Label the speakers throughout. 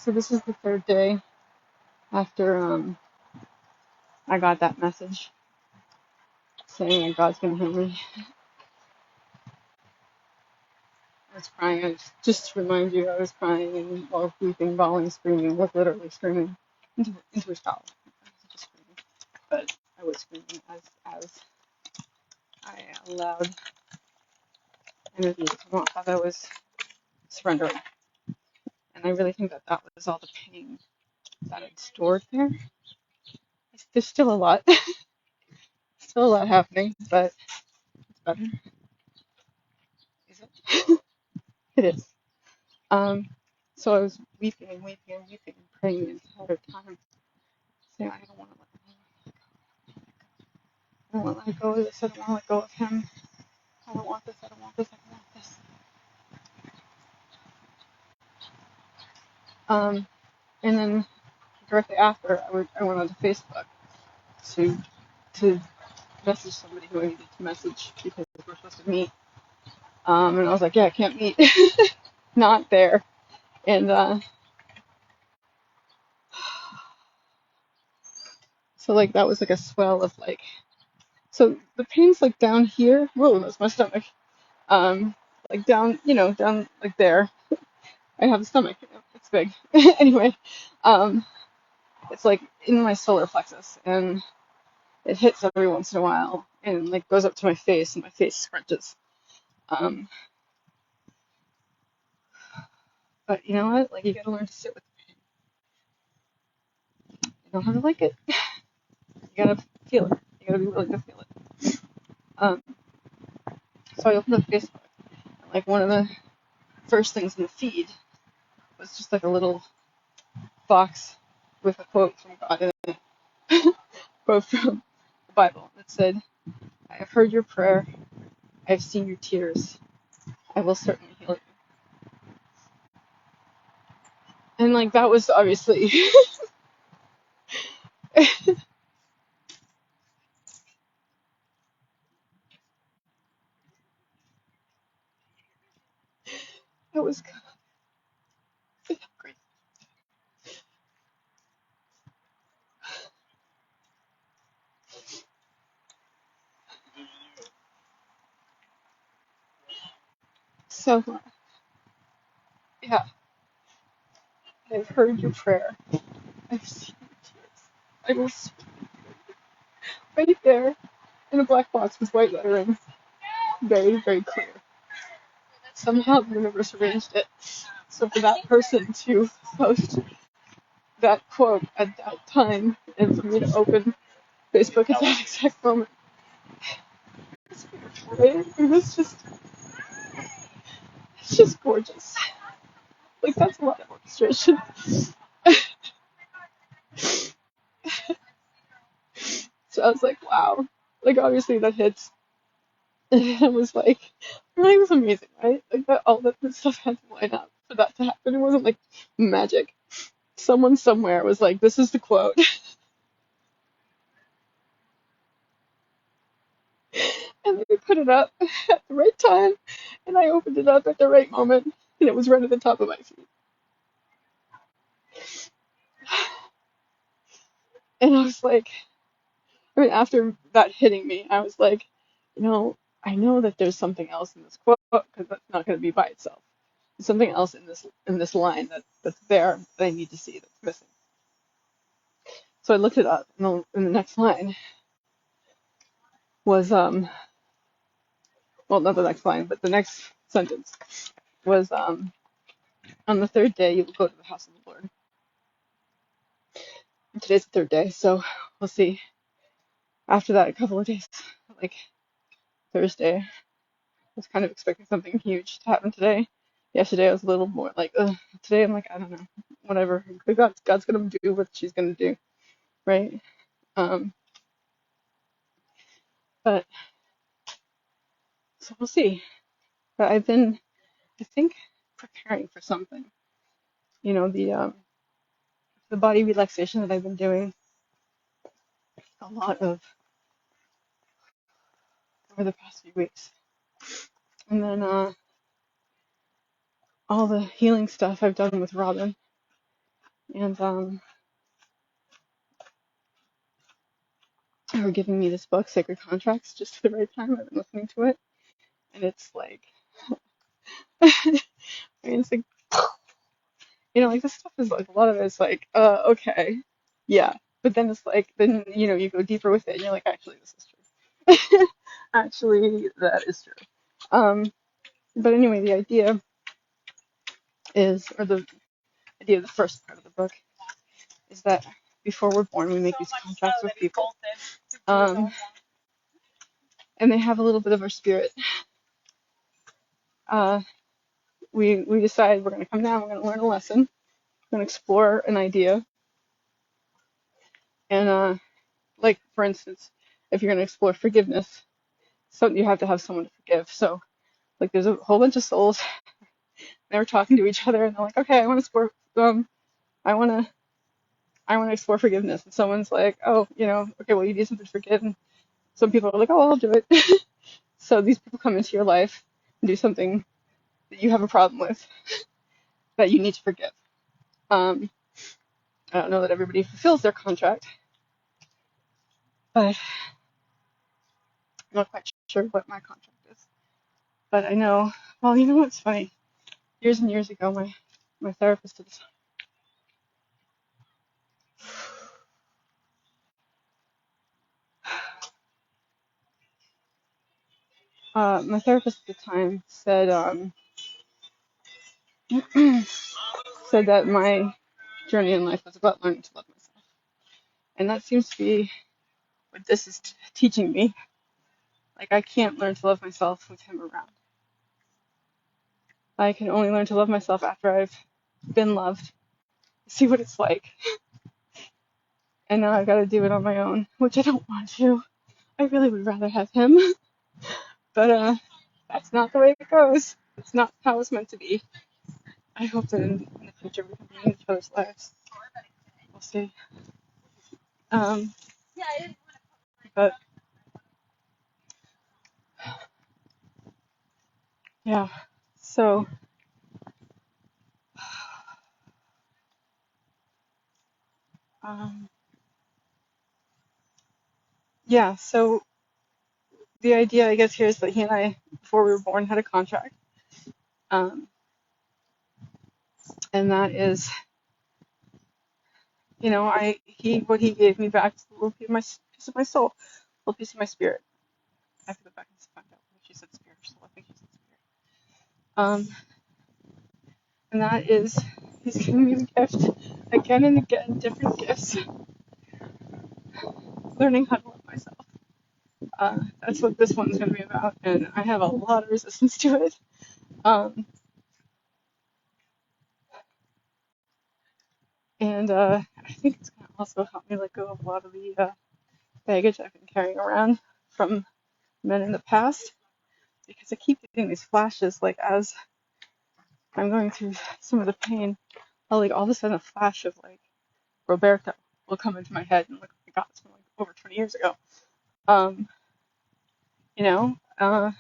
Speaker 1: So this is the third day after I got that message saying that God's gonna heal me. I was crying. Just to remind you, I was crying and while weeping, bawling, screaming, like literally screaming into a shower. I wasn't just screaming, but I was screaming as I allowed energy to come off, as I was surrendering. And I really think that that was all the pain that I'd stored there. There's still a lot, still a lot happening, but it's better. Is it? It is. Um, so I was weeping and weeping and weeping and praying the entire time, saying, I don't want to let go. I don't want to let go of this. I don't want to let go of him. I don't want this. I don't want this. I don't want this. And then directly after, I went onto Facebook to to message somebody who I needed to message because we're supposed to meet. And I was like, yeah, I can't meet. Not there. And so like that was like a swell of like, so the pain's like down here. Whoa, that's my stomach. Um, like down, down like there. I have a stomach. It's big. Anyway, um, it's like in my solar plexus, and it hits every once in a while, and like goes up to my face, and my face scrunches. Um, but you know what? Like you gotta learn to sit with it. You don't have to like it. You gotta feel it. You gotta be willing to feel it. Um, so I opened up Facebook, and like one of the first things in the feed was just like a little box with a quote from God in it, quote from the Bible that said, "I have heard your prayer. I have seen your tears. I will certainly heal you." And like that was obviously that was great. So yeah, I've heard your prayer. I've seen your tears. I will right there in a black box with white lettering, very, very clear. Somehow the universe arranged it so for that person to post that quote at that time and for me to open Facebook at that exact moment. It's beautiful, right? It's just gorgeous. Like that's a lot of orchestration. So I was like, wow. Like obviously that hits. And I was like, it was amazing, right? Like that all that stuff had to line up for that to happen. It wasn't like magic. Someone somewhere was like, this is the quote. And they put it up at the right time. And I opened it up at the right moment. And it was right at the top of my feed. And I was like, I mean, after that hitting me, I was like, I know that there's something else in this quote because that's not going to be by itself. There's something else in this line that's there that I need to see that's missing. So I looked it up, and the next line was well, not the next line, but the next sentence was on the third day you will go to the house of the Lord. And today's the third day, so we'll see. After that, a couple of days, like Thursday, I was kind of expecting something huge to happen today. Yesterday I was a little more like, ugh. Today I'm like, I don't know, whatever. God's gonna do what she's gonna do, right? Um, but so we'll see. But I've been, I think, preparing for something. The body relaxation that I've been doing a lot of over the past few weeks, and then all the healing stuff I've done with Robin And they were giving me this book, Sacred Contracts, just at the right time. I've been listening to it, and it's like, I mean, it's like, like this stuff is like a lot of it is like, okay, yeah, but then it's like, then you go deeper with it, and you're like, actually, this is true. Actually, that is true. But anyway, the idea is, or the idea of the first part of the book is that before we're born, we make these contracts with people, and they have a little bit of our spirit. We decide we're going to come down, we're going to learn a lesson, we're going to explore an idea, and like for instance, if you're going to explore forgiveness, so you have to have someone to forgive. So like there's a whole bunch of souls, they were talking to each other, and they're like, okay, I want to explore, I want to explore forgiveness, and someone's like, oh, okay, well, you need something to forgive, and some people are like, oh, I'll do it. So these people come into your life and do something that you have a problem with that you need to forgive. I don't know that everybody fulfills their contract, but I'm not quite sure what my contract is. But I know, well, you know what's funny? Years and years ago, my therapist at the time said said that my journey in life was about learning to love myself, and that seems to be what this is teaching me. Like I can't learn to love myself with him around. I can only learn to love myself after I've been loved, see what it's like, and now I've got to do it on my own, which I don't want to. I really would rather have him, but that's not the way it goes. It's not how it's meant to be. I hope that in the future we can be in each other's lives. We'll see. But yeah, so yeah, so the idea, I guess, here is that he and I, before we were born, had a contract, and that is, what he gave me back is a little piece of my soul, a little piece of my spirit. I have to go back and find out what she said, spirit or soul. I think she said spirit. And that is, he's giving me the gift again and again, different gifts, learning how to love myself. That's what this one's going to be about, and I have a lot of resistance to it. And I think it's going to also help me let go of a lot of the baggage I've been carrying around from men in the past, because I keep getting these flashes, like as I'm going through some of the pain, I'll like all of a sudden a flash of like Roberto will come into my head, and like, oh my God, it's been like over 20 years ago. Um, you know, uh,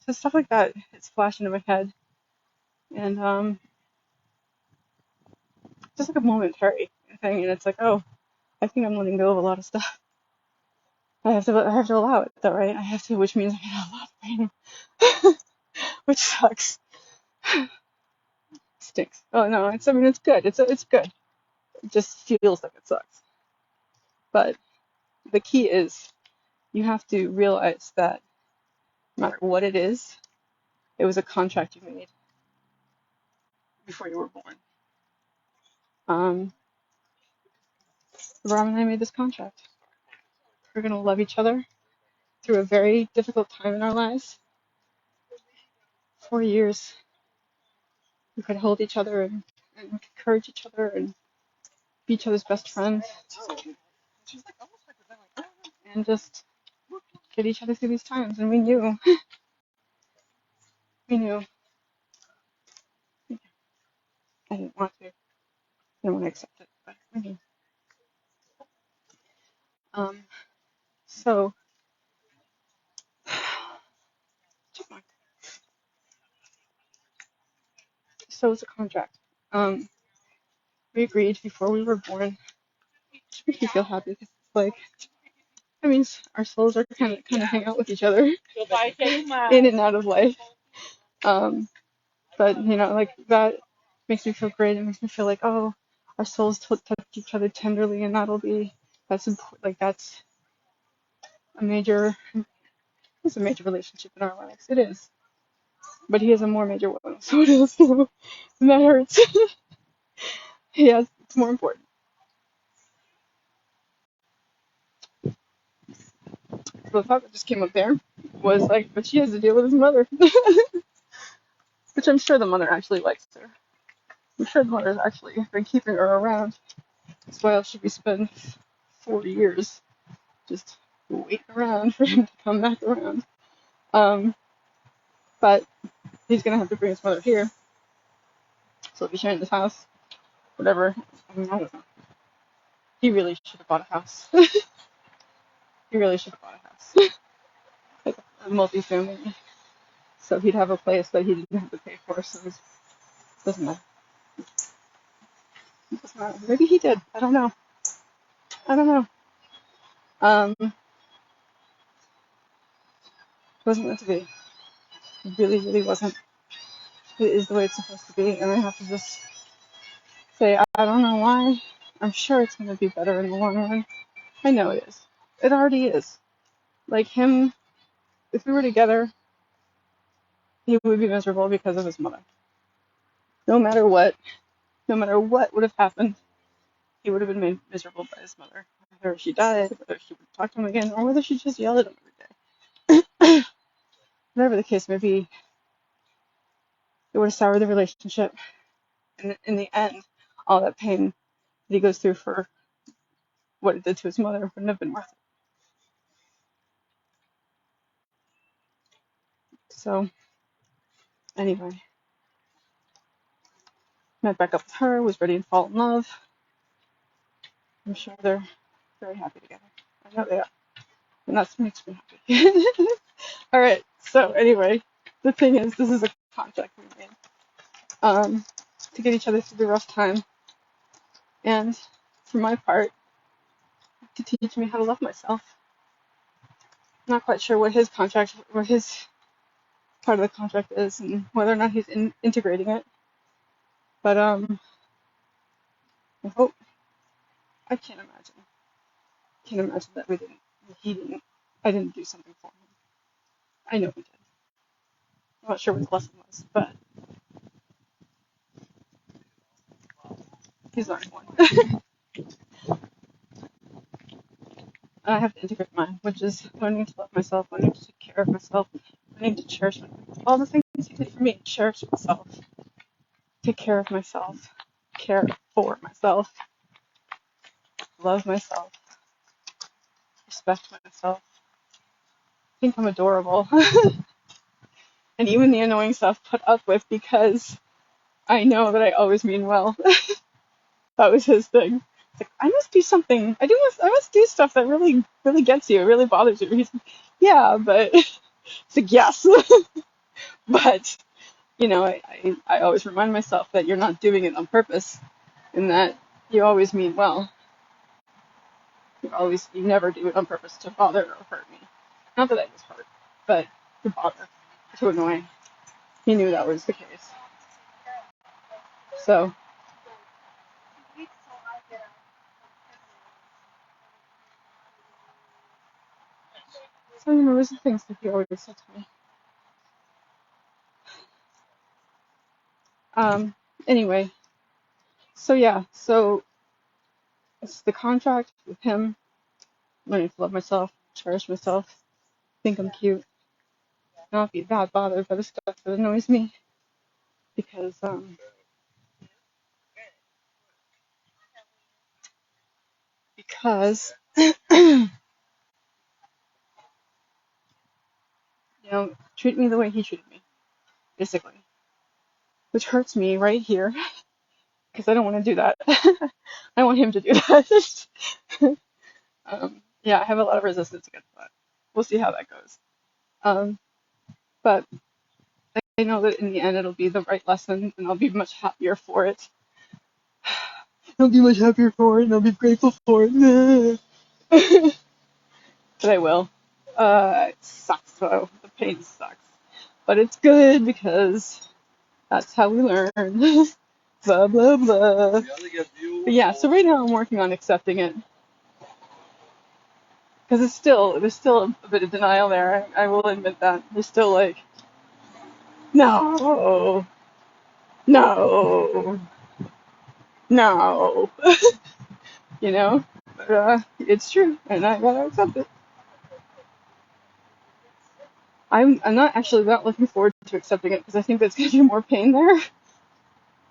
Speaker 1: so stuff like that, it's flashing in my head, and just like a momentary thing, and it's like, oh, I think I'm letting go of a lot of stuff. I have to allow it though, right? I have to, which means I get a lot of pain, which sucks. Stinks. Oh no, it's good. It's good. It just feels like it sucks. But the key is you have to realize that no matter what it is, it was a contract you made before you were born. Rob and I made this contract. We're gonna love each other through a very difficult time in our lives. 4 years. We could hold each other and encourage each other and be each other's best friends and just get each other through these times. And we knew, I didn't want to, I didn't want to accept it, but we knew. Um, so, so it's a contract. we agreed before we were born, which makes me feel happy because it's like, that means our souls are kind of hang out with each other in and out of life. Um, but like that makes me feel great. It makes me feel like, oh, our souls touch each other tenderly, and that's important. Like that's a major, it's a major relationship in our lives. It is, but he has a more major one, so it is. And that hurts. Yes, it's more important. The thought that just came up there was like, but she has to deal with his mother, which I'm sure the mother actually likes her. I'm sure the mother's actually been keeping her around. That's why else should we spend 40 years just waiting around for him to come back around. Um, but he's gonna have to bring his mother here, so he'll be sharing this house, whatever. I mean, I don't know. He really should have bought a house. He really should have bought a house, like a multi-family, so he'd have a place that he didn't have to pay for. So it doesn't matter. It doesn't matter. Maybe he did. I don't know. I don't know. It wasn't meant to be. It really, really wasn't. It is the way it's supposed to be, and I have to just say I don't know why. I'm sure it's gonna be better in the long run. I know it is. It already is. Like him, if we were together, he would be miserable because of his mother. No matter what, no matter what would have happened, he would have been made miserable by his mother. Whether she died, whether she would talk to him again, or whether she just yelled at him every day. Whatever the case may be, it would have soured the relationship. And in the end, all that pain that he goes through for what it did to his mother wouldn't have been worth it. So, anyway, met back up with her, was ready to fall in love. I'm sure they're very happy together. I know they are. And that makes me happy. All right. So anyway, the thing is, this is a contract we made to get each other through the rough time, and for my part, to teach me how to love myself. I'm not quite sure what his contract, what his part of the contract is, and whether or not he's integrating it. But I hope. I can't imagine. Can't imagine that we didn't. He didn't. I didn't do something for him. I know we did. I'm not sure what the lesson was, but he's learning one. And I have to integrate mine, which is learning to love myself, learning to take care of myself, learning to cherish all the things he did for me. Cherish myself, take care of myself, care for myself, love myself, respect myself, think I'm adorable, and even the annoying stuff put up with because I know that I always mean well. That was his thing. It's like, I must do something. I must do stuff that really, really gets you, really bothers you. He's like, yeah, but it's like, yes, but I always remind myself that you're not doing it on purpose, and that you always mean well. You never do it on purpose to bother or hurt me. Not that I was hurt, but to bother, to annoy. He knew that was the case. So, those are the things that he always said to me. Anyway, so yeah, so it's the contract with him, learning to love myself, cherish myself, think I'm cute, not be that bothered by the stuff that annoys me, because because treat me the way he treated me, basically, which hurts me right here because I don't want to do that. I want him to do that. Yeah, I have a lot of resistance against that. We'll see how that goes. But I know that in the end it'll be the right lesson, and I'll be much happier for it. I'll be much happier for it, and I'll be grateful for it. But I will. It sucks though. The pain sucks. But it's good because that's how we learn. Blah, blah, blah. But yeah, so right now I'm working on accepting it. Because there's still a bit of denial there. I will admit that. There's still like, no, no, no, you know? But it's true, and I gotta accept it. I'm not actually that looking forward to accepting it because I think there's gonna be more pain there.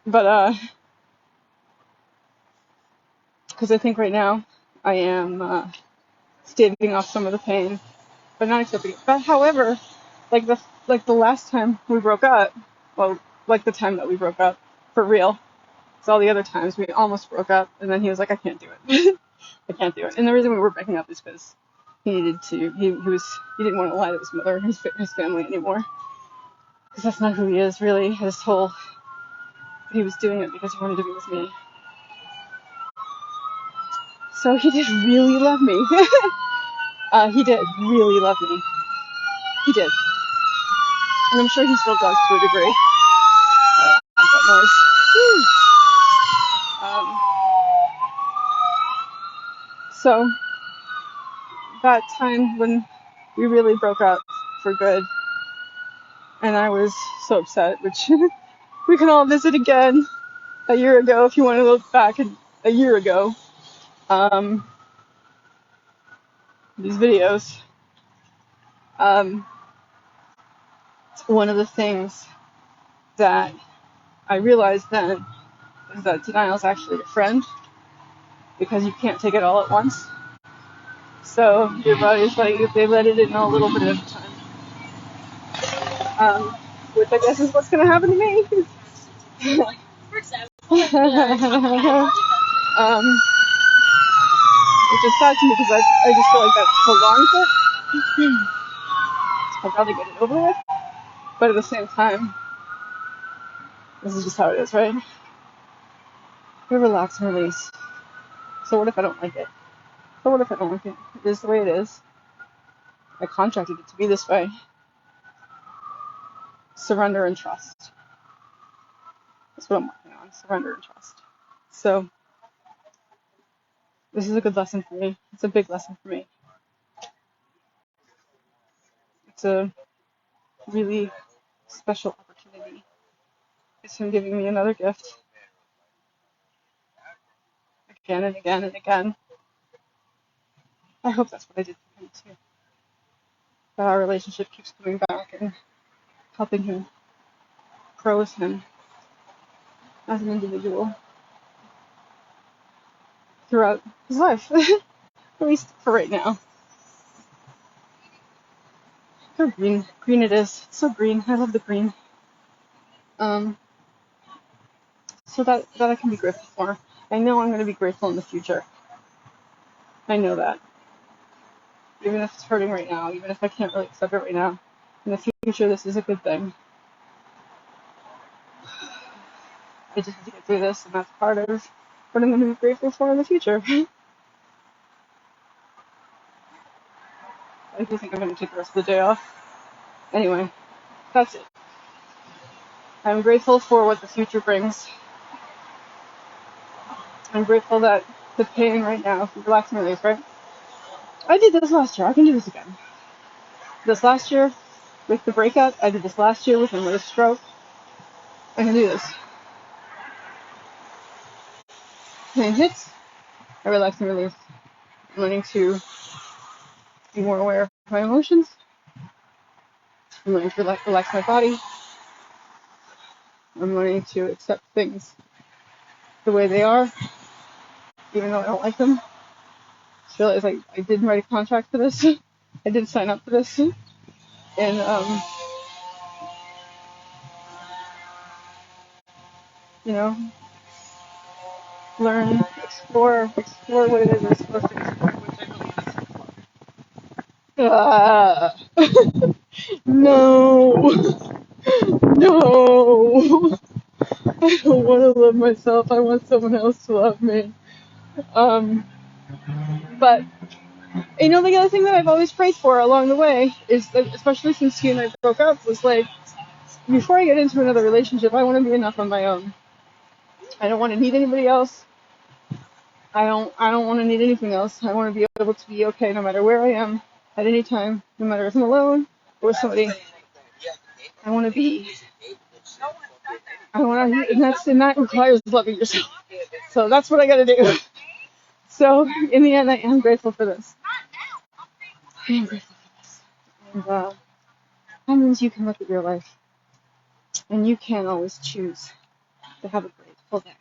Speaker 1: But because I think right now I am staving off some of the pain, but not accepting it. But however, like the last time we broke up, well, like the time that we broke up for real. So all the other times we almost broke up, and then he was like, I can't do it. I can't do it. And the reason we were breaking up is because he needed to. He didn't want to lie to his mother and his family anymore, because that's not who he is really. He was doing it because he wanted to be with me. So he did really love me. He did really love me. He did. And I'm sure he still does to a degree. That noise. So that time when we really broke up for good, and I was so upset, which we can all visit again a year ago if you want to look back a year ago. These videos. One of the things that I realized then is that denial is actually a friend because you can't take it all at once. So your body's like, if they let it in a little bit at a time. Which I guess is what's going to happen to me. Which is sad to me because I just feel like that prolongs it. I'd rather get it over with. But at the same time, this is just how it is, right? We relax and release. So what if I don't like it? So what if I don't like it? It is the way it is. I contracted it to be this way. Surrender and trust. That's what I'm working on. Surrender and trust. So this is a good lesson for me. It's a big lesson for me. It's a really special opportunity. It's him giving me another gift. Again and again and again. I hope that's what I did for him too. That our relationship keeps coming back and helping him grow as him as an individual throughout his life. At least for right now. So green. Green it is. It's so green. I love the green. So that I can be grateful for. I know I'm going to be grateful in the future. I know that. Even if it's hurting right now, even if I can't really accept it right now, in the future this is a good thing. I just have to get through this, and that's part of what I'm going to be grateful for in the future. I do think I'm going to take the rest of the day off. Anyway, that's it. I'm grateful for what the future brings. I'm grateful that the pain right now, relax and release, right? I did this last year. I can do this again. This last year with the breakup, I did this last year with my stroke. I can do this. Pain hits, I relax and release. I'm learning to be more aware of my emotions. I'm learning to relax my body. I'm learning to accept things the way they are, even though I don't like them. Just realize I did write a contract for this. I did sign up for this. And, you know, learn, explore what it is I'm supposed to explore, which I believe is no, no. I don't want to love myself. I want someone else to love me. Um, but the other thing that I've always prayed for along the way is that, especially since you and I broke up, was like, before I get into another relationship, I want to be enough on my own. I don't want to need anybody else. I don't want to need anything else. I want to be able to be okay no matter where I am at any time, no matter if I'm alone or with somebody. I want to be. I want to, and that requires loving yourself. So that's what I got to do. So in the end, I am grateful for this. I am grateful for this, and that means you can look at your life, and you can always choose to have a grateful day.